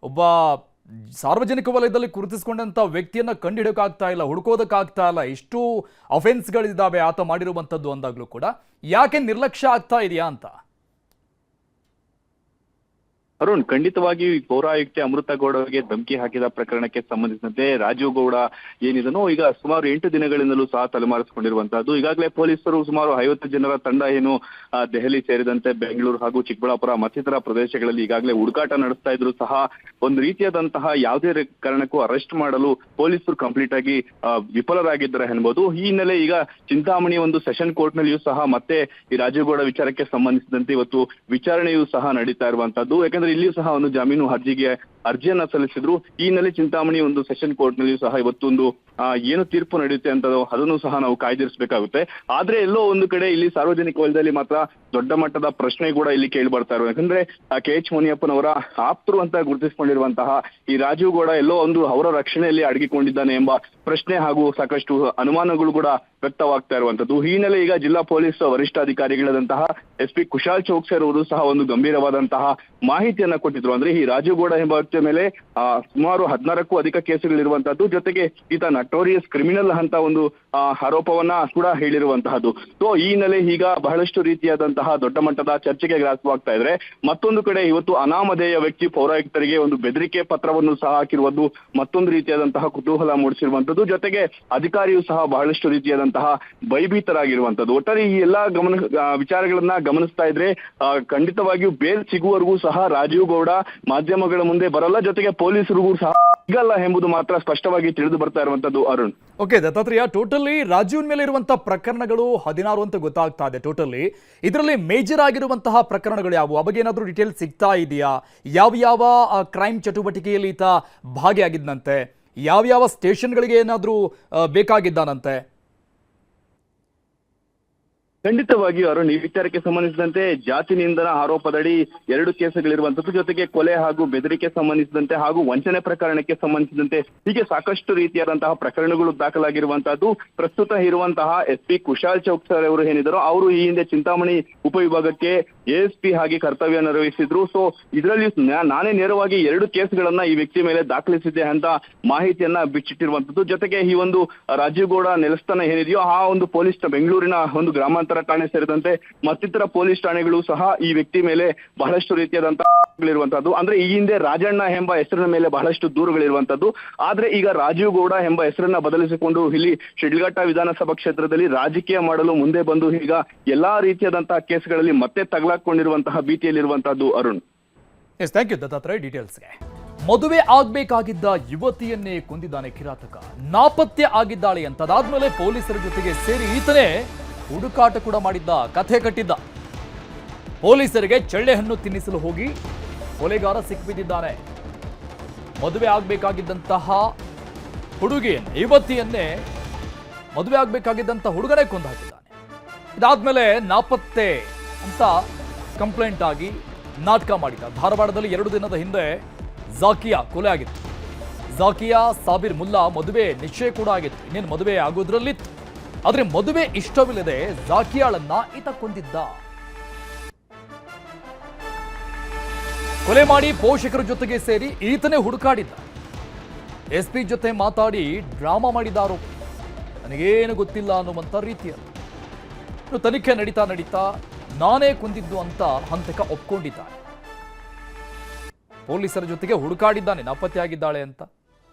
ಒಬ್ಬ ಸಾರ್ವಜನಿಕ ವಲಯದಲ್ಲಿ ಗುರುತಿಸಿಕೊಂಡಂಥ ವ್ಯಕ್ತಿಯನ್ನು ಕಂಡುಹಿಡಿಯೋಕ್ಕಾಗ್ತಾ ಇಲ್ಲ, ಹುಡುಕೋದಕ್ಕಾಗ್ತಾ ಇಲ್ಲ. ಇಷ್ಟು ಅಫೆನ್ಸ್ಗಳಿದ್ದಾವೆ ಆತ ಮಾಡಿರುವಂಥದ್ದು ಅಂದಾಗಲೂ ಕೂಡ ಯಾಕೆ ನಿರ್ಲಕ್ಷ್ಯ ಆಗ್ತಾ ಇದೆಯಾ ಅಂತ? ಅರುಣ್, ಖಂಡಿತವಾಗಿ ಪೌರಾಯುಕ್ತೆ ಅಮೃತ ಗೌಡ ಅವರಿಗೆ ಧಮಕಿ ಹಾಕಿದ ಪ್ರಕರಣಕ್ಕೆ ಸಂಬಂಧಿಸಿದಂತೆ ರಾಜೀವ್ ಗೌಡ ಏನಿದನೋ ಈಗ ಸುಮಾರು 8 ದಿನಗಳಿಂದಲೂ ಸಹ ತಲೆಮರೆಸಿಕೊಂಡಿರುವಂತಹದ್ದು. ಈಗಾಗಲೇ ಪೊಲೀಸರು ಸುಮಾರು 50 ಜನರ ತಂಡ ಏನು ದೆಹಲಿ ಸೇರಿದಂತೆ ಬೆಂಗಳೂರು ಹಾಗೂ ಚಿಕ್ಕಬಳ್ಳಾಪುರ ಮತ್ತಿತರ ಪ್ರದೇಶಗಳಲ್ಲಿ ಈಗಾಗಲೇ ಹುಡುಕಾಟ ನಡೆಸ್ತಾ ಇದ್ರು ಸಹ ಒಂದು ರೀತಿಯಾದಂತಹ ಯಾವುದೇ ಕಾರಣಕ್ಕೂ ಅರೆಸ್ಟ್ ಮಾಡಲು ಪೊಲೀಸರು ಕಂಪ್ಲೀಟ್ ಆಗಿ ವಿಫಲರಾಗಿದ್ದಾರೆ ಎನ್ಬಹುದು. ಈ ಹಿನ್ನೆಲೆ ಈಗ ಚಿಂತಾಮಣಿ ಒಂದು ಸೆಷನ್ ಕೋರ್ಟ್ ನಲ್ಲಿಯೂ ಸಹ ಮತ್ತೆ ಈ ರಾಜೀವ್ ಗೌಡ ವಿಚಾರಕ್ಕೆ ಸಂಬಂಧಿಸಿದಂತೆ ಇವತ್ತು ವಿಚಾರಣೆಯೂ ಸಹ ನಡೀತಾ ಇರುವಂತದ್ದು. ಯಾಕಂದ್ರೆ ಇಲ್ಲಿಯೂ ಸಹ ಒಂದು ಜಾಮೀನು ಅರ್ಜಿಯನ್ನ ಸಲ್ಲಿಸಿದ್ರು. ಈ ಹಿನ್ನೆಲೆ ಚಿಂತಾಮಣಿ ಒಂದು ಸೆಷನ್ ಕೋರ್ಟ್ ನಲ್ಲಿಯೂ ಸಹ ಇವತ್ತೊಂದು ಏನು ತೀರ್ಪು ನಡೆಯುತ್ತೆ ಅಂತ ಅದನ್ನು ಸಹ ನಾವು ಕಾಯ್ದಿರಿಸಬೇಕಾಗುತ್ತೆ. ಆದ್ರೆ ಎಲ್ಲೋ ಒಂದು ಕಡೆ ಇಲ್ಲಿ ಸಾರ್ವಜನಿಕ ವಲಯದಲ್ಲಿ ಮಾತ್ರ ದೊಡ್ಡ ಮಟ್ಟದ ಪ್ರಶ್ನೆ ಕೂಡ ಇಲ್ಲಿ ಕೇಳಿ ಬರ್ತಾ ಇರೋದು. ಯಾಕಂದ್ರೆ KH ಮುನಿಯಪ್ಪನವರ ಆಪ್ತರು ಅಂತ ಗುರುತಿಸಿಕೊಂಡಿರುವಂತಹ ಈ ರಾಜೀವ್ ಗೌಡ ಎಲ್ಲೋ ಒಂದು ಅವರ ರಕ್ಷಣೆಯಲ್ಲಿ ಅಡಗಿಕೊಂಡಿದ್ದಾನೆ ಎಂಬ ಪ್ರಶ್ನೆ ಹಾಗೂ ಸಾಕಷ್ಟು ಅನುಮಾನಗಳು ಕೂಡ ವ್ಯಕ್ತವಾಗ್ತಾ ಇರುವಂತದ್ದು. ಈ ಹಿನ್ನೆಲೆ ಈಗ ಜಿಲ್ಲಾ ಪೊಲೀಸ್ ವರಿಷ್ಠಾಧಿಕಾರಿಗಳಾದಂತಹ SP ಕುಶಾಲ್ ಚೌಕ್ಸರ್ ಅವರು ಸಹ ಒಂದು ಗಂಭೀರವಾದಂತಹ ಮಾಹಿತಿಯನ್ನ ಕೊಟ್ಟಿದ್ರು. ಅಂದ್ರೆ ಈ ರಾಜೀವ್ ಗೌಡ ಎಂಬ ವ್ಯಕ್ತಿಯ ಮೇಲೆ ಸುಮಾರು 16ಕ್ಕೂ ಅಧಿಕ ಕೇಸುಗಳಿರುವಂತಹದ್ದು, ಜೊತೆಗೆ ಈತ ನಟೋರಿಯಸ್ ಕ್ರಿಮಿನಲ್ ಅಂತ ಒಂದು ಆರೋಪವನ್ನ ಕೂಡ ಹೇಳಿರುವಂತಹದ್ದು. ಸೊ ಈ ಹಿನ್ನೆಲೆ ಈಗ ಬಹಳಷ್ಟು ರೀತಿಯಾದಂತಹ ದೊಡ್ಡ ಮಟ್ಟದ ಚರ್ಚೆಗೆ ಗ್ರಾಸವಾಗ್ತಾ ಇದ್ರೆ, ಮತ್ತೊಂದು ಕಡೆ ಇವತ್ತು ಅನಾಮಧೇಯ ವ್ಯಕ್ತಿ ಪೌರಾಯುಕ್ತರಿಗೆ ಒಂದು ಬೆದರಿಕೆ ಪತ್ರವನ್ನು ಸಹ ಹಾಕಿರುವುದು ಮತ್ತೊಂದು ರೀತಿಯಾದಂತಹ ಕುತೂಹಲ ಮೂಡಿಸಿರುವಂತದ್ದು. ಜೊತೆಗೆ ಅಧಿಕಾರಿಯು ಸಹ ಬಹಳಷ್ಟು ರೀತಿಯಾದಂತಹ ಭಯಭೀತರಾಗಿರುವಂತದ್ದು. ಒಟ್ಟಾರೆ ಈ ಎಲ್ಲಾ ವಿಚಾರಗಳನ್ನ ಗಮನಿಸ್ತಾ ಇದ್ರೆ ಖಂಡಿತವಾಗಿಯೂ ಬೇಲ್ ಸಿಗುವವರೆಗೂ ಸಹ ರಾಜೀವ್ ಗೌಡ ಮಾಧ್ಯಮಗಳ ಮುಂದೆ ಬರೋ ಬರಲ್ಲ, ಜೊತೆಗೆ ಪೊಲೀಸರಿಗೂ ಸಹ ಸಿಗಲ್ಲ ಎಂಬುದು ಮಾತ್ರ ಸ್ಪಷ್ಟವಾಗಿ ತಿಳಿದು ಬರ್ತಾ ಇರುವಂತದ್ದು ಅರುಣ್. ಓಕೆ ದತ್ತಾತ್ರೇಯ, ಟೋಟಲಿ ರಾಜೀವ್ ಮೇಲೆ ಇರುವಂತಹ ಪ್ರಕರಣಗಳು 16 ಅಂತ ಗೊತ್ತಾಗ್ತಾ ಇದೆ ಟೋಟಲಿ. ಇದರಲ್ಲಿ ಮೇಜರ್ ಆಗಿರುವಂತಹ ಪ್ರಕರಣಗಳು ಯಾವುವು? ಆ ಬಗ್ಗೆ ಏನಾದರೂ ಡೀಟೇಲ್ಸ್ ಸಿಗ್ತಾ ಇದೆಯಾ? ಯಾವ ಕ್ರೈಮ್ ಚಟುವಟಿಕೆಯಲ್ಲಿ ಈತ ಭಾಗಿಯಾಗಿದ್ದಂತೆ, ಯಾವ ಸ್ಟೇಷನ್ಗಳಿಗೆ ಏನಾದರೂ ಬೇಕಾಗಿದ್ದಾನಂತೆ? ಖಂಡಿತವಾಗಿ ಅರುಣ್, ಈ ವಿಚಾರಕ್ಕೆ ಸಂಬಂಧಿಸಿದಂತೆ ಜಾತಿ ನಿಂದನ ಆರೋಪದಡಿ 2 ಕೇಸುಗಳಿರುವಂತದ್ದು, ಜೊತೆಗೆ ಕೊಲೆ ಹಾಗೂ ಬೆದರಿಕೆ ಸಂಬಂಧಿಸಿದಂತೆ ಹಾಗೂ ವಂಚನೆ ಪ್ರಕರಣಕ್ಕೆ ಸಂಬಂಧಿಸಿದಂತೆ ಹೀಗೆ ಸಾಕಷ್ಟು ರೀತಿಯಾದಂತಹ ಪ್ರಕರಣಗಳು ದಾಖಲಾಗಿರುವಂತಹದ್ದು. ಪ್ರಸ್ತುತ ಇರುವಂತಹ SP ಕುಶಾಲ್ ಚೌಕ್ ಸರ್ ಅವರು ಏನಿದ್ರು, ಅವರು ಈ ಹಿಂದೆ ಚಿಂತಾಮಣಿ ಉಪವಿಭಾಗಕ್ಕೆ ASP ಆಗಿ ಕರ್ತವ್ಯ ನಿರ್ವಹಿಸಿದ್ರು. ಸೊ ಇದರಲ್ಲಿ ನಾನೇ ನೇರವಾಗಿ 2 ಕೇಸ್ಗಳನ್ನ ಈ ವ್ಯಕ್ತಿ ಮೇಲೆ ದಾಖಲಿಸಿದ್ದೆ ಅಂತ ಮಾಹಿತಿಯನ್ನ ಬಿಚ್ಚಿಟ್ಟಿರುವಂತದ್ದು. ಜೊತೆಗೆ ಈ ಒಂದು ರಾಜೀವ್ ಗೌಡ ನೆಲಸ್ಥಾನ ಏನಿದೆಯೋ ಆ ಒಂದು ಪೊಲೀಸ್ ಬೆಂಗಳೂರಿನ ಒಂದು ಗ್ರಾಮಾಂತರ ಠಾಣೆ ಸೇರಿದಂತೆ ಮತ್ತಿತರ ಪೊಲೀಸ್ ಠಾಣೆಗಳು ಸಹ ಈ ವ್ಯಕ್ತಿ ಮೇಲೆ ಬಹಳಷ್ಟು ರೀತಿಯಾದಂತಹದ್ದು. ಅಂದ್ರೆ ಈ ಹಿಂದೆ ರಾಜಣ್ಣ ಎಂಬ ಹೆಸರಿನ ಮೇಲೆ ಬಹಳಷ್ಟು ದೂರುಗಳಿರುವಂತದ್ದು. ಆದ್ರೆ ಈಗ ರಾಜೀವ್ ಗೌಡ ಎಂಬ ಹೆಸರನ್ನ ಬದಲಿಸಿಕೊಂಡು ಇಲ್ಲಿ ಶಿಡ್ಲಘಟ್ಟ ವಿಧಾನಸಭಾ ಕ್ಷೇತ್ರದಲ್ಲಿ ರಾಜಕೀಯ ಮಾಡಲು ಮುಂದೆ ಬಂದು ಈಗ ಎಲ್ಲಾ ರೀತಿಯಾದಂತಹ ಕೇಸ್ಗಳಲ್ಲಿ ಮತ್ತೆ ತಗಲಾಕೊಂಡಿರುವಂತಹ ಭೀತಿಯಲ್ಲಿರುವಂತಹದ್ದು Arun. Yes, thank you Dattatreya ಡೀಟೇಲ್ಸ್ಗೆ. ಮದುವೆ ಆಗ್ಬೇಕಾಗಿದ್ದ ಯುವತಿಯನ್ನೇ ಕೊಂದಿದ್ದಾನೆ ಕಿರಾತಕ. ನಾಪತ್ತೆ ಆಗಿದ್ದಾಳೆ ಅಂತ ಅದಾದ್ಮೇಲೆ ಪೊಲೀಸರ ಜೊತೆಗೆ ಸೇರಿ ಈತನೇ ಹುಡುಕಾಟ ಕೂಡ ಮಾಡಿದ್ದ, ಕಥೆ ಕಟ್ಟಿದ್ದ. ಪೊಲೀಸರಿಗೆ ಚಳ್ಳೆಹಣ್ಣು ತಿನ್ನಿಸಲು ಹೋಗಿ ಕೊಲೆಗಾರ ಸಿಕ್ಕಿಬಿದ್ದಿದ್ದಾನೆ. ಮದುವೆ ಆಗ್ಬೇಕಾಗಿದ್ದಂತಹ ಹುಡುಗಿಯನ್ನೇ, ಯುವತಿಯನ್ನೇ ಮದುವೆ ಆಗ್ಬೇಕಾಗಿದ್ದಂತಹ ಹುಡುಗನೇ ಕೊಂದು ಹಾಕಿದ್ದಾನೆ. ಇದಾದ್ಮೇಲೆ ನಾಪತ್ತೆ ಅಂತ ಕಂಪ್ಲೇಂಟ್ ಆಗಿ ನಾಟಕ ಮಾಡಿದ್ದ. ಧಾರವಾಡದಲ್ಲಿ 2 ದಿನದ ಹಿಂದೆ ಜಾಕಿಯಾ ಕೊಲೆ ಆಗಿತ್ತು. ಜಾಕಿಯಾ ಸಾಬಿರ್ ಮುಲ್ಲಾ ಮದುವೆ ನಿಶ್ಚಯ ಕೂಡ ಆಗಿತ್ತು, ಇನ್ನೇನು ಮದುವೆ ಆಗೋದ್ರಲ್ಲಿತ್ತು. ಆದ್ರೆ ಮದುವೆ ಇಷ್ಟವಿಲ್ಲದೆ ಜಾಕಿಯಾಳನ್ನ ಈತ ಕೊಂದಿದ್ದ. ಕೊಲೆ ಮಾಡಿ ಪೋಷಕರ ಜೊತೆಗೆ ಸೇರಿ ಈತನೇ ಹುಡುಕಾಡಿದ್ದ. SP ಜೊತೆ ಮಾತಾಡಿ ಡ್ರಾಮಾ ಮಾಡಿದಾರು. ನನಗೇನು ಗೊತ್ತಿಲ್ಲ ಅನ್ನುವಂಥ ರೀತಿಯಲ್ಲಿ ತನಿಖೆ ನಡೀತಾ ನಾನೇ ಕೊಂದಿದ್ದು ಅಂತ ಹಂತಕ ಒಪ್ಕೊಂಡಿದ್ದಾನೆ. ಪೊಲೀಸರ ಜೊತೆಗೆ ಹುಡುಕಾಡಿದ್ದಾನೆ, ನಾಪತ್ತೆಯಾಗಿದ್ದಾಳೆ ಅಂತ.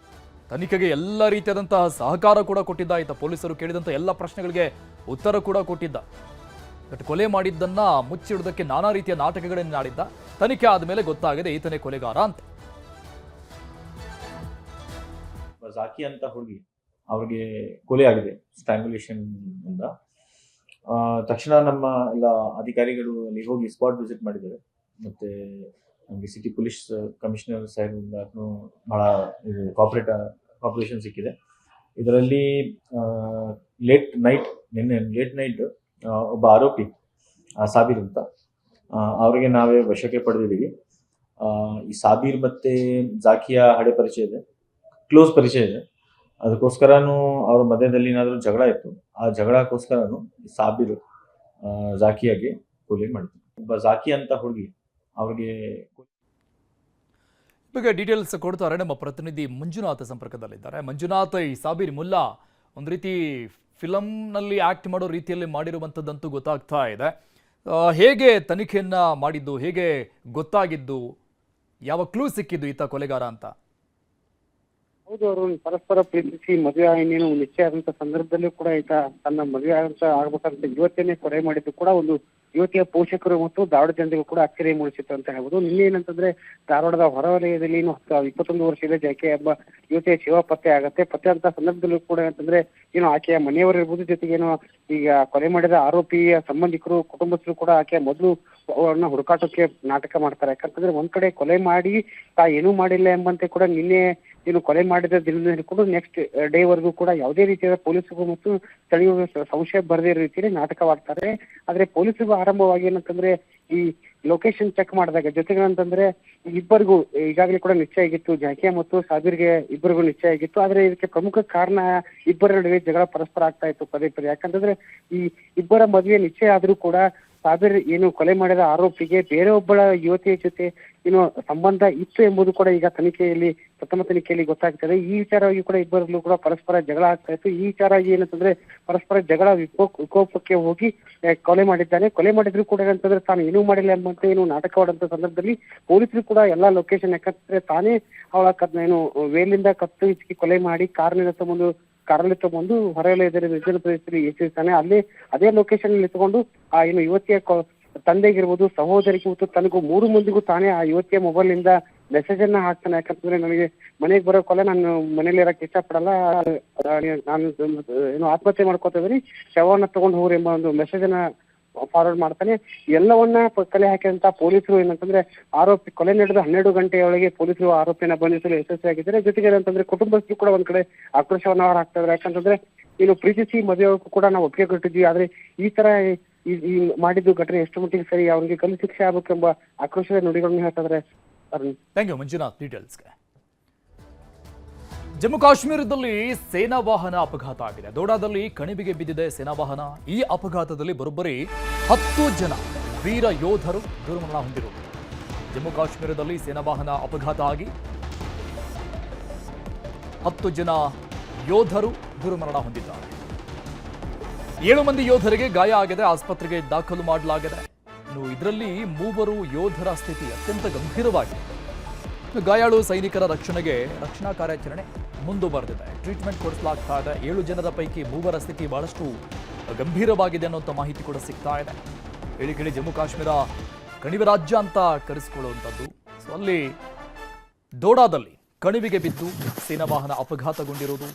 ತನಿಖೆಗೆ ಎಲ್ಲ ರೀತಿಯಾದಂತಹ ಸಹಕಾರ ಕೂಡ ಕೊಟ್ಟಿದ್ದ ಈತ. ಪೊಲೀಸರು ಕೇಳಿದಂಥ ಎಲ್ಲ ಪ್ರಶ್ನೆಗಳಿಗೆ ಉತ್ತರ ಕೂಡ ಕೊಟ್ಟಿದ್ದ. ಬಟ್ ಕೊಲೆ ಮಾಡಿದ್ದನ್ನ ಮುಚ್ಚಿಡುವುದಕ್ಕೆ ನಾನಾ ರೀತಿಯ ನಾಟಕಗಳನ್ನು ಆಡಿದ್ದ. ತನಿಖೆ ಆದಮೇಲೆ ಗೊತ್ತಾಗಿದೆ ಈತನೇ ಕೊಲೆಗಾರ ಅಂತ. ಜಾಕಿ ಅಂತ ಹುಡುಗಿ, ಅವ್ರಿಗೆ ಕೊಲೆ ಆಗಿದೆ ಸ್ಟ್ರಾಂಗ್ಯುಲೇಷನ್ ಇಂದ. ತಕ್ಷಣ ನಮ್ಮ ಎಲ್ಲ ಅಧಿಕಾರಿಗಳು ಅಲ್ಲಿ ಹೋಗಿ ಸ್ಪಾಟ್ ವಿಸಿಟ್ ಮಾಡಿದ್ದಾರೆ. ಮತ್ತೆ ನಮಗೆ ಸಿಟಿ ಪೊಲೀಸ್ ಕಮಿಷನರ್ ಸಾಹೇಬ್ರಿಂದ ಬಹಳ ಇದು ಕಾಪರೇಷನ್ ಸಿಕ್ಕಿದೆ. ಇದರಲ್ಲಿ ನಿನ್ನೆ ಲೇಟ್ ನೈಟ್ ಒಬ್ಬ ಆರೋಪಿ ಸಾಬೀರ್ ಅಂತ, ಅವರಿಗೆ ನಾವೇ ವಶಕ್ಕೆ ಪಡೆದಿದ್ದೀವಿ. ಈ ಸಾಬೀರ್ ಮತ್ತೆ ಜಾಕಿಯಾ ಹಳೆ ಪರಿಚಯ ಇದೆ, ಕ್ಲೋಸ್ ಪರಿಚಯ ಇದೆ. ಅದಕ್ಕೋಸ್ಕರನೂ ಅವ್ರ ಮಧ್ಯದಲ್ಲಿ ಏನಾದರೂ ಜಗಳ ಇತ್ತು. ಆ ಜಗಳಕ್ಕೋಸ್ಕರನು ಸಾಬೀರ್ ಜಾಕಿಯಾಗೆ ಕೊಲೆ ಮಾಡಿದ್ರು. ಒಬ್ಬ ಜಾಕಿ ಅಂತ ಹುಡುಗಿ, ಅವ್ರಿಗೆ ಈಗ ಡೀಟೇಲ್ಸ್ ಕೊಡ್ತಾರೆ ನಮ್ಮ ಪ್ರತಿನಿಧಿ ಮಂಜುನಾಥ್ ಸಂಪರ್ಕದಲ್ಲಿದ್ದಾರೆ. ಮಂಜುನಾಥ್, ಈ ಸಾಬೀರ್ ಮುಲ್ಲಾ ಒಂದು ರೀತಿ ಫಿಲಂನಲ್ಲಿ ಆಕ್ಟ್ ಮಾಡೋ ರೀತಿಯಲ್ಲಿ ಮಾಡಿರುವಂಥದ್ದಂತೂ ಗೊತ್ತಾಗ್ತಾ ಇದೆ. ಹೇಗೆ ತನಿಖೆಯನ್ನ ಮಾಡಿದ್ದು, ಹೇಗೆ ಗೊತ್ತಾಗಿದ್ದು, ಯಾವ ಕ್ಲೂ ಸಿಕ್ಕಿದ್ದು ಈತ ಕೊಲೆಗಾರ ಅಂತ? ಹೌದು, ಅವರು ಪರಸ್ಪರ ಪ್ರೀತಿಸಿ ಮದುವೆ ಇನ್ನೇನು ನಿಶ್ಚಯ ಆದಂತ ಸಂದರ್ಭದಲ್ಲೂ ಕೂಡ ಈತ ತನ್ನ ಮದುವೆ ಆಗ್ಬೇಕಂತ ಯುವತಿಯನ್ನೇ ಕೊಲೆ ಮಾಡಿದ್ದು ಕೂಡ ಒಂದು ಯುವತಿಯ ಪೋಷಕರು ಮತ್ತು ಧಾರವಾಡ ಜನರಿಗೂ ಕೂಡ ಅಚ್ಚರಿ ಮೂಡಿಸಿತ್ತು ಅಂತ ಹೇಳ್ಬೋದು. ನಿನ್ನೆ ಏನಂತಂದ್ರೆ ಧಾರವಾಡದ ಹೊರವಲಯದಲ್ಲಿ 21 ವರ್ಷದ ಜಾಕೆ ಎಂಬ ಯುವತಿಯ ಶಿವ ಪತ್ತೆ ಆಗತ್ತೆ. ಪತ್ತೆ ಅಂತ ಸಂದರ್ಭದಲ್ಲೂ ಕೂಡ ಅಂತಂದ್ರೆ ಆಕೆಯ ಮನೆಯವರು ಇರ್ಬೋದು, ಜೊತೆಗೆ ಈಗ ಕೊಲೆ ಮಾಡಿದ ಆರೋಪಿಯ ಸಂಬಂಧಿಕರು, ಕುಟುಂಬಸ್ಥರು ಕೂಡ ಆಕೆಯ ಮೊದಲು ಅವ್ರನ್ನ ಹುಡುಕಾಟಕ್ಕೆ ನಾಟಕ ಮಾಡ್ತಾರೆ. ಯಾಕಂತಂದ್ರೆ ಒಂದ್ ಕಡೆ ಕೊಲೆ ಮಾಡಿ ಏನೂ ಮಾಡಿಲ್ಲ ಎಂಬಂತೆ ಕೂಡ ನಿನ್ನೆ ಕೊಲೆ ಮಾಡಿದ ದಿನದಿಂದ ಕೂಡ ನೆಕ್ಸ್ಟ್ ಡೇ ವರೆಗೂ ಕೂಡ ಯಾವುದೇ ರೀತಿಯಾದ ಪೊಲೀಸರಿಗೂ ಮತ್ತು ಸ್ಥಳೀಯ ಸಂಶಯ ಬರದೇ ರೀತಿಯಲ್ಲಿ ನಾಟಕವಾಡ್ತಾರೆ. ಆದ್ರೆ ಪೊಲೀಸರಿಗೂ ಆರಂಭವಾಗಿ ಏನಂತಂದ್ರೆ ಈ ಲೊಕೇಶನ್ ಚೆಕ್ ಮಾಡಿದಾಗ ಜೊತೆಗೆ ಅಂತಂದ್ರೆ ಇಬ್ಬರಿಗೂ ಈಗಾಗಲೇ ಕೂಡ ನಿಶ್ಚಯ ಆಗಿತ್ತು, ಜಾಕಿಯಾ ಮತ್ತು ಸಾಬೀರ್ಗೆ ಇಬ್ಬರಿಗೂ ನಿಶ್ಚಯ ಆಗಿತ್ತು. ಆದ್ರೆ ಇದಕ್ಕೆ ಪ್ರಮುಖ ಕಾರಣ ಇಬ್ಬರ ನಡುವೆ ಜಗಳ ಪರಸ್ಪರ ಆಗ್ತಾ ಇತ್ತು ಪದೇ ಪದೇ. ಯಾಕಂತಂದ್ರೆ ಈ ಇಬ್ಬರ ಮದುವೆ ನಿಶ್ಚಯ ಆದ್ರೂ ಕೂಡ ಸಾಬೀರ್ ಕೊಲೆ ಮಾಡಿದ ಆರೋಪಿಗೆ ಬೇರೆ ಒಬ್ಬಳ ಯುವತಿಯ ಜೊತೆ ಸಂಬಂಧ ಇತ್ತು ಎಂಬುದು ಕೂಡ ಈಗ ಪ್ರಥಮ ತನಿಖೆಯಲ್ಲಿ ಗೊತ್ತಾಗ್ತದೆ. ಈ ವಿಚಾರವಾಗಿ ಕೂಡ ಇಬ್ಬರಲ್ಲೂ ಕೂಡ ಪರಸ್ಪರ ಜಗಳ ಆಗ್ತಾ ಇತ್ತು. ಈ ವಿಚಾರವಾಗಿ ಏನಂತಂದ್ರೆ ಪರಸ್ಪರ ಜಗಳ ವಿಕೋಪಕ್ಕೆ ಹೋಗಿ ಕೊಲೆ ಮಾಡಿದ್ದಾನೆ. ಕೊಲೆ ಮಾಡಿದ್ರು ಕೂಡ ಏನಂತಂದ್ರೆ ತಾನು ಏನೂ ಮಾಡಿಲ್ಲ ಎಂಬಂತೆ ನಾಟಕವಾದಂತ ಸಂದರ್ಭದಲ್ಲಿ ಪೊಲೀಸರು ಕೂಡ ಎಲ್ಲಾ ಲೊಕೇಶನ್ ಯಾಕಂದ್ರೆ ತಾನೇ ಅವಳ ವೇಲಿಂದ ಕತ್ತು ಹಿಚ್ಚಿ ಕೊಲೆ ಮಾಡಿ ಕಾರಲ್ಲಿ ತಗೊಂಡು ಹೊರವಲಯದಲ್ಲಿ ನಿರ್ಜನ ಪ್ರದೇಶದಲ್ಲಿ ಎಸೆದಿದ್ದಾನೆ. ಅದೇ ಲೊಕೇಶನ್ ಅಲ್ಲಿ ತಗೊಂಡು ಯುವತಿಯ ತಂದೆಗಿರ್ಬೋದು, ಸಹೋದರಿಗೆ ಮತ್ತು ತನಗೂ 3 ಮಂದಿಗೂ ತಾನೇ ಆ ಯುವತಿಯ ಮೊಬೈಲ್ ಇಂದ ಮೆಸೇಜ್ ಅನ್ನ ಹಾಕ್ತಾನೆ. ಯಾಕಂತಂದ್ರೆ ನನಗೆ ಮನೆಗೆ ಬರೋ ಕೊಲೆ ನಾನು ಮನೇಲಿ ಇರಕ್ಕೆ ಇಷ್ಟಪಡಲ್ಲ, ನಾನು ಏನು ಆತ್ಮಹತ್ಯೆ ಮಾಡ್ಕೋತಿದ್ದೀನಿ, ಶವವನ್ನ ತಗೊಂಡು ಹೋಗ್ರಿ ಎಂಬ ಒಂದು ಮೆಸೇಜ್ ಅನ್ನ ಫಾರ್ವರ್ಡ್ ಮಾಡ್ತಾನೆ. ಎಲ್ಲವನ್ನ ಕಲೆ ಹಾಕಿದಂತ ಪೊಲೀಸರು ಏನಂತಂದ್ರೆ ಆರೋಪಿ ಕೊಲೆ ನಡೆದ 12 ಗಂಟೆಯೊಳಗೆ ಪೊಲೀಸರು ಆರೋಪಿನ ಬಂಧಿಸಲು ಯಶಸ್ವಿಯಾಗಿದ್ದಾರೆ. ಜೊತೆಗೆ ಏನಂತಂದ್ರೆ ಕುಟುಂಬಸ್ಥರು ಕೂಡ ಒಂದ್ ಕಡೆ ಆಕ್ರೋಶವನ್ನ ಹೊರ ಹಾಕ್ತಾ ಇದ್ದಾರೆ. ಯಾಕಂತಂದ್ರೆ ಇನ್ನು ಪ್ರೀತಿಸಿ ಮದುವೆಗೂ ಕೂಡ ನಾವು ಒಪ್ಪಿಗೆ ಕೊಟ್ಟಿದ್ವಿ, ಆದ್ರೆ ಈ ತರ ಈ ಮಾಡಿದ್ದು ಘಟನೆ ಎಷ್ಟು ಮಟ್ಟಿಗೆ ಸರಿ, ಅವನಿಗೆ ಗಲ್ಲು ಶಿಕ್ಷೆ ಆಗ್ಬೇಕೆಂಬ ಆಕ್ರೋಶದ ನುಡಿಗಳನ್ನು ಹೇಳ್ತಾ ಇದ್ದಾರೆ. ಥ್ಯಾಂಕ್ ಯು ಮಂಜುನಾಥ್ ಡೀಟೇಲ್ಸ್ಗೆ. ಜಮ್ಮು ಕಾಶ್ಮೀರದಲ್ಲಿ ಸೇನಾ ವಾಹನ ಅಪಘಾತ ಆಗಿದೆ. ದೋಡಾದಲ್ಲಿ ಕಣಿವೆಗೆ ಬಿದ್ದಿದೆ ಸೇನಾ ವಾಹನ. ಈ ಅಪಘಾತದಲ್ಲಿ ಬರೋಬ್ಬರಿ 10 ಜನ ವೀರ ಯೋಧರು ದುರ್ಮರಣ ಹೊಂದಿರುವುದು. ಜಮ್ಮು ಕಾಶ್ಮೀರದಲ್ಲಿ ಸೇನಾ ವಾಹನ ಅಪಘಾತ ಆಗಿ 10 ಜನ ಯೋಧರು ದುರ್ಮರಣ ಹೊಂದಿದ್ದಾರೆ. 7 ಮಂದಿ ಯೋಧರಿಗೆ ಗಾಯ ಆಗಿದೆ, ಆಸ್ಪತ್ರೆಗೆ ದಾಖಲು ಮಾಡಲಾಗಿದೆ. ಇನ್ನು ಇದರಲ್ಲಿ 3 ಯೋಧರ ಸ್ಥಿತಿ ಅತ್ಯಂತ ಗಂಭೀರವಾಗಿದೆ. ಗಾಯಾಳು ಸೈನಿಕರ ರಕ್ಷಣೆಗೆ ರಕ್ಷಣಾ ಕಾರ್ಯಾಚರಣೆ ಮುಂದುವರೆದಿದೆ, ಟ್ರೀಟ್ಮೆಂಟ್ ಕೊಡಿಸಲಾಗ್ತಾ ಇದೆ. 7 ಜನರ ಪೈಕಿ 3 ಸ್ಥಿತಿ ಬಹಳಷ್ಟು ಗಂಭೀರವಾಗಿದೆ ಅನ್ನುವಂಥ ಮಾಹಿತಿ ಕೂಡ ಸಿಗ್ತಾ ಇದೆ. ಹೇಳಿ ಜಮ್ಮು ಕಾಶ್ಮೀರ ಕಣಿವೆ ರಾಜ್ಯ ಅಂತ ಕರೆಸಿಕೊಳ್ಳುವಂಥದ್ದು. ಸೊ ಅಲ್ಲಿ ದೋಡಾದಲ್ಲಿ ಕಣಿವೆಗೆ ಬಿದ್ದು ಸೇನಾ ವಾಹನ ಅಪಘಾತಗೊಂಡಿರುವುದು.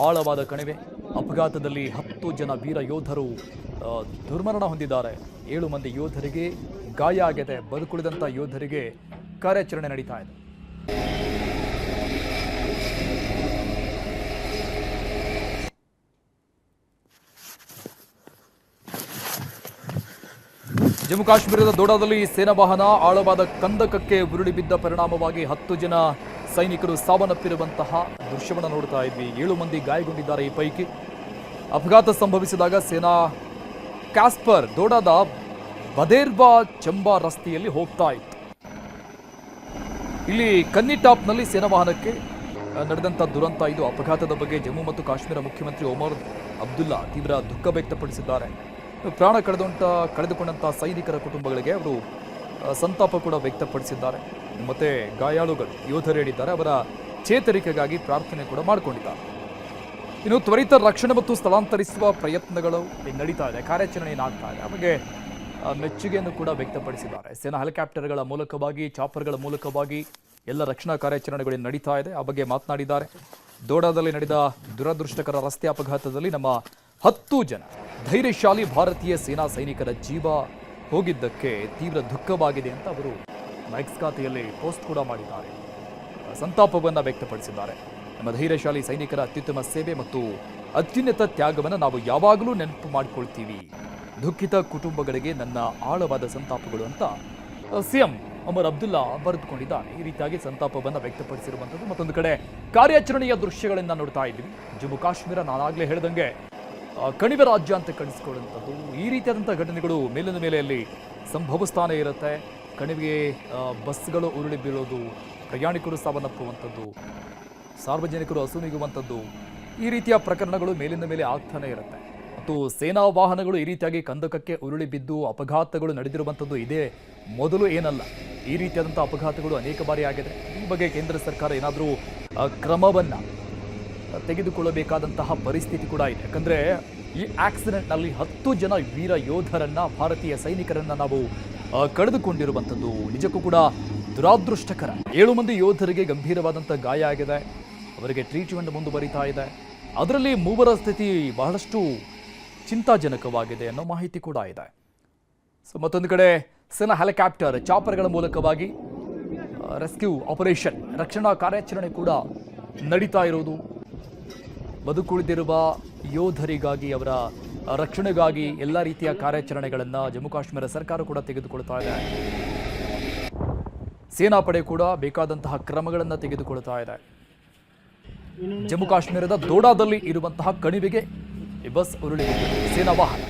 ಆಳವಾದ ಕಣಿವೆ, ಅಪಘಾತದಲ್ಲಿ 10 ಜನ ವೀರ ಯೋಧರು ದುರ್ಮರಣ ಹೊಂದಿದ್ದಾರೆ. 7 ಮಂದಿ ಯೋಧರಿಗೆ ಗಾಯ ಆಗಿದೆ. ಬದುಕುಳಿದಂಥ ಯೋಧರಿಗೆ ಕಾರ್ಯಾಚರಣೆ ನಡೀತಾ ಇದೆ. ಜಮ್ಮು ಕಾಶ್ಮೀರದ ದೋಡಾದಲ್ಲಿ ಸೇನಾ ವಾಹನ ಆಳವಾದ ಕಂದಕಕ್ಕೆ ಉರುಳಿ ಬಿದ್ದ ಪರಿಣಾಮವಾಗಿ 10 ಜನ ಸೈನಿಕರು ಸಾವನ್ನಪ್ಪಿರುವಂತಹ ದೃಶ್ಯವನ್ನು ನೋಡ್ತಾ ಇದ್ವಿ. 7 ಮಂದಿ ಗಾಯಗೊಂಡಿದ್ದಾರೆ. ಈ ಪೈಕಿ ಅಪಘಾತ ಸಂಭವಿಸಿದಾಗ ಸೇನಾ ಕ್ಯಾಸ್ಪರ್ ದೋಡಾದ ಬದೇರ್ಬಾ ಚಂಬಾ ರಸ್ತೆಯಲ್ಲಿ ಹೋಗ್ತಾ ಇತ್ತು. ಇಲ್ಲಿ ಕನ್ನಿ ಟಾಪ್ನಲ್ಲಿ ಸೇನಾ ವಾಹನಕ್ಕೆ ನಡೆದಂಥ ದುರಂತ ಇದು. ಅಪಘಾತದ ಬಗ್ಗೆ ಜಮ್ಮು ಮತ್ತು ಕಾಶ್ಮೀರ ಮುಖ್ಯಮಂತ್ರಿ ಒಮರ್ ಅಬ್ದುಲ್ಲಾ ತೀವ್ರ ದುಃಖ ವ್ಯಕ್ತಪಡಿಸಿದ್ದಾರೆ. ಪ್ರಾಣ ಕಳೆದುಕೊಂಡಂಥ ಸೈನಿಕರ ಕುಟುಂಬಗಳಿಗೆ ಅವರು ಸಂತಾಪ ಕೂಡ ವ್ಯಕ್ತಪಡಿಸಿದ್ದಾರೆ. ಮತ್ತೆ ಗಾಯಾಳುಗಳು ಯೋಧರು ಹೇಳಿದ್ದಾರೆ, ಅವರ ಚೇತರಿಕೆಗಾಗಿ ಪ್ರಾರ್ಥನೆ ಕೂಡ ಮಾಡಿಕೊಂಡಿದ್ದಾರೆ. ಇನ್ನು ತ್ವರಿತ ರಕ್ಷಣೆ ಮತ್ತು ಸ್ಥಳಾಂತರಿಸುವ ಪ್ರಯತ್ನಗಳು ನಡೀತಾ ಇದೆ, ಕಾರ್ಯಾಚರಣೆ ಏನಾಗ್ತಾ ಇದೆ, ಅವರಿಗೆ ಮೆಚ್ಚುಗೆಯನ್ನು ಕೂಡ ವ್ಯಕ್ತಪಡಿಸಿದ್ದಾರೆ. ಸೇನಾ ಹೆಲಿಕಾಪ್ಟರ್ಗಳ ಮೂಲಕವಾಗಿ, ಚಾಪರ್ಗಳ ಮೂಲಕವಾಗಿ ಎಲ್ಲ ರಕ್ಷಣಾ ಕಾರ್ಯಾಚರಣೆಗಳು ನಡೀತಾ ಇದೆ. ಆ ಬಗ್ಗೆ ಮಾತನಾಡಿದ್ದಾರೆ. ದೋಡಾದಲ್ಲಿ ನಡೆದ ದುರದೃಷ್ಟಕರ ರಸ್ತೆ ಅಪಘಾತದಲ್ಲಿ ನಮ್ಮ 10 ಜನ ಧೈರ್ಯಶಾಲಿ ಭಾರತೀಯ ಸೇನಾ ಸೈನಿಕರ ಜೀವ ಹೋಗಿದ್ದಕ್ಕೆ ತೀವ್ರ ದುಃಖವಾಗಿದೆ ಅಂತ ಅವರು ಎಕ್ಸ್ ಖಾತೆಯಲ್ಲಿ ಪೋಸ್ಟ್ ಕೂಡ ಮಾಡಿದ್ದಾರೆ. ಸಂತಾಪವನ್ನು ವ್ಯಕ್ತಪಡಿಸಿದ್ದಾರೆ. ನಮ್ಮ ಧೈರ್ಯಶಾಲಿ ಸೈನಿಕರ ಅತ್ಯುತ್ತಮ ಸೇವೆ ಮತ್ತು ಅತ್ಯುನ್ನತ ತ್ಯಾಗವನ್ನು ನಾವು ಯಾವಾಗಲೂ ನೆನಪು ಮಾಡಿಕೊಳ್ತೀವಿ. ದುಃಖಿತ ಕುಟುಂಬಗಳಿಗೆ ನನ್ನ ಆಳವಾದ ಸಂತಾಪಗಳು ಅಂತ ಸಿಎಂ ಒಮರ್ ಅಬ್ದುಲ್ಲಾ ಬರೆದುಕೊಂಡಿದ್ದಾರೆ. ಈ ರೀತಿಯಾಗಿ ಸಂತಾಪವನ್ನು ವ್ಯಕ್ತಪಡಿಸಿರುವಂಥದ್ದು. ಮತ್ತೊಂದು ಕಡೆ ಕಾರ್ಯಾಚರಣೆಯ ದೃಶ್ಯಗಳನ್ನ ನೋಡ್ತಾ ಇದ್ದೀವಿ. ಜಮ್ಮು ಕಾಶ್ಮೀರ ನಾನಾಗಲೇ ಹೇಳಿದಂಗೆ ಕಣಿವೆ ರಾಜ್ಯ ಅಂತ ಕಳಿಸ್ಕೊಳ್ಳುವಂಥದ್ದು. ಈ ರೀತಿಯಾದಂಥ ಘಟನೆಗಳು ಮೇಲಿನ ಮೇಲೆಯಲ್ಲಿ ಸಂಭವಿಸ್ತಾನೆ ಇರುತ್ತೆ. ಕಣಿವೆಗೆ ಬಸ್ಗಳು ಉರುಳಿ ಬೀಳೋದು, ಪ್ರಯಾಣಿಕರು ಸಾವನ್ನಪ್ಪುವಂಥದ್ದು, ಸಾರ್ವಜನಿಕರು ಅಸುನೀಗುವಂಥದ್ದು, ಈ ರೀತಿಯ ಪ್ರಕರಣಗಳು ಮೇಲಿನ ಮೇಲೆ ಆಗ್ತಾನೆ ಇರುತ್ತೆ. ಮತ್ತು ಸೇನಾ ವಾಹನಗಳು ಈ ರೀತಿಯಾಗಿ ಕಂದಕಕ್ಕೆ ಉರುಳಿ ಬಿದ್ದು ಅಪಘಾತಗಳು ನಡೆದಿರುವಂಥದ್ದು ಇದೇ ಮೊದಲು ಏನಲ್ಲ. ಈ ರೀತಿಯಾದಂಥ ಅಪಘಾತಗಳು ಅನೇಕ ಬಾರಿ ಆಗಿದೆ. ಈ ಬಗ್ಗೆ ಕೇಂದ್ರ ಸರ್ಕಾರ ಏನಾದರೂ ಕ್ರಮವನ್ನು ತೆಗೆದುಕೊಳ್ಳಬೇಕಾದಂತಹ ಪರಿಸ್ಥಿತಿ ಕೂಡ ಇದೆ. ಯಾಕಂದರೆ ಈ ಆಕ್ಸಿಡೆಂಟ್ನಲ್ಲಿ 10 ಜನ ವೀರ ಯೋಧರನ್ನ, ಭಾರತೀಯ ಸೈನಿಕರನ್ನ ನಾವು ಕಳೆದುಕೊಂಡಿರುವಂಥದ್ದು ನಿಜಕ್ಕೂ ಕೂಡ ದುರಾದೃಷ್ಟಕರ. 7 ಮಂದಿ ಯೋಧರಿಗೆ ಗಂಭೀರವಾದಂಥ ಗಾಯ ಆಗಿದೆ. ಅವರಿಗೆ ಟ್ರೀಟ್ಮೆಂಟ್ ಮುಂದುವರಿತಾ ಇದೆ. ಅದರಲ್ಲಿ 3 ಸ್ಥಿತಿ ಬಹಳಷ್ಟು ಚಿಂತಾಜನಕವಾಗಿದೆ ಅನ್ನೋ ಮಾಹಿತಿ ಕೂಡ ಇದೆ. ಸೊ ಮತ್ತೊಂದು ಕಡೆ ಸೇನಾ ಹೆಲಿಕಾಪ್ಟರ್, ಚಾಪರ್ಗಳ ಮೂಲಕವಾಗಿ ರೆಸ್ಕ್ಯೂ ಆಪರೇಷನ್, ರಕ್ಷಣಾ ಕಾರ್ಯಾಚರಣೆ ಕೂಡ ನಡೀತಾ ಇರೋದು. ಬದುಕುಳಿದಿರುವ ಯೋಧರಿಗಾಗಿ, ಅವರ ರಕ್ಷಣೆಗಾಗಿ ಎಲ್ಲ ರೀತಿಯ ಕಾರ್ಯಾಚರಣೆಗಳನ್ನು ಜಮ್ಮು ಕಾಶ್ಮೀರ ಸರ್ಕಾರ ಕೂಡ ತೆಗೆದುಕೊಳ್ತಾ ಇದೆ. ಸೇನಾಪಡೆ ಕೂಡ ಬೇಕಾದಂತಹ ಕ್ರಮಗಳನ್ನು ತೆಗೆದುಕೊಳ್ತಾ ಇದೆ. ಜಮ್ಮು ಕಾಶ್ಮೀರದ ದೋಡಾದಲ್ಲಿ ಇರುವಂತಹ ಕಣಿವೆಗೆ ಈ ಬಸ್ ಉರುಳಿ ಸೇನಾ ವಾಹನ